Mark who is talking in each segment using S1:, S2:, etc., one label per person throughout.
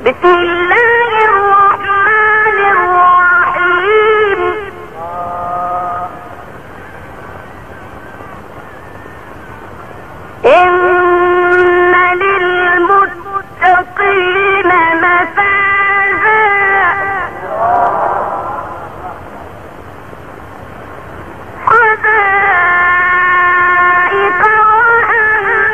S1: بسم الله الرحمن الرحيم. إن للمتقين مفازا حدائق وأعنابا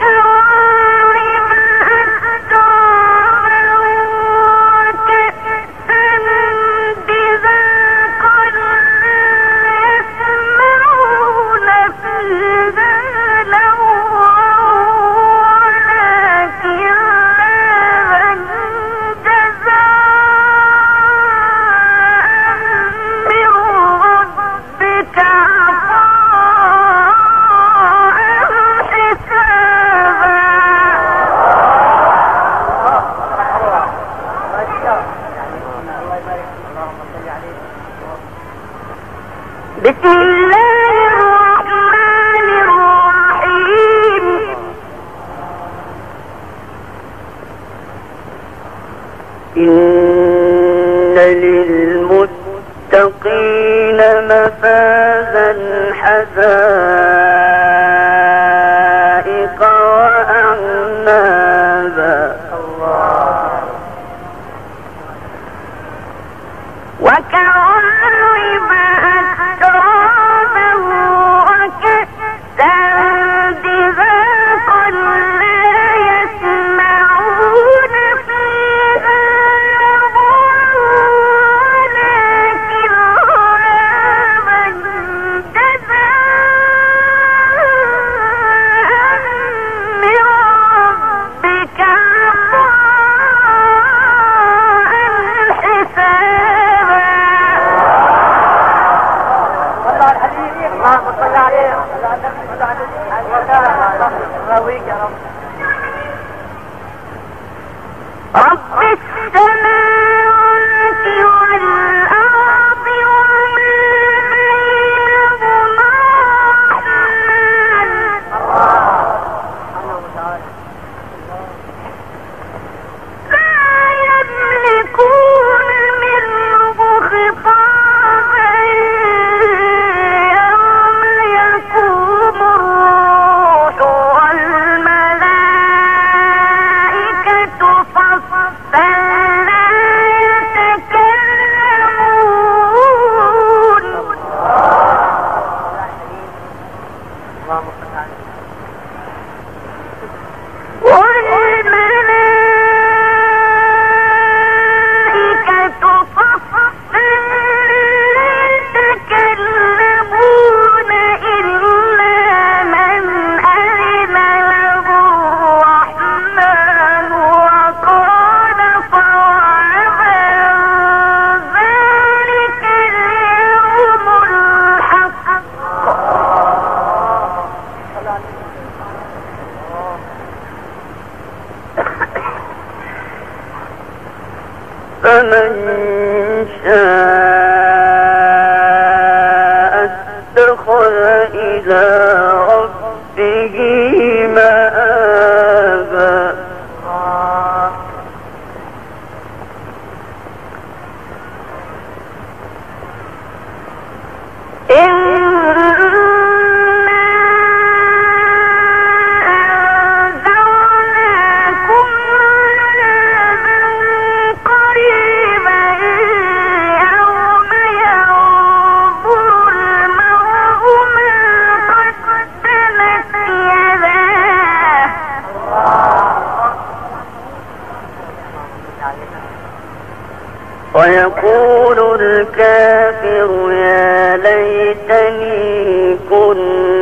S1: وكواعب أترابا وكأسا دهاقا لا يسمعون فيها لغوا ولا كذابا جزاء من ربك بسم الله الرحمن الرحيم. إن للمتقين مفازا حدائق وأعنابا وكواعب أترابا وكأسا دهاقا لا يسمعون فيها لغوا ولا كذابا جزاء من ربك عطاء حسابا.
S2: اللهم صل عليه
S1: رب السماوات والأرض وما بينهما الرحمن لا يملكون منه خطابا يوم يقوم الروح والملائكة صفا لا يتكلمون والملائكة صفا لا يتكلمون إلا من أذن له الرحمن وقال صوابا ذلك اليوم الحق. فمن شاء اتخذ إلى ربه مآبا. أنذرناكم عذابا قريبا يوم ينظر المرء ما قدمت يداه ويقول الكافر يا ليتني كنت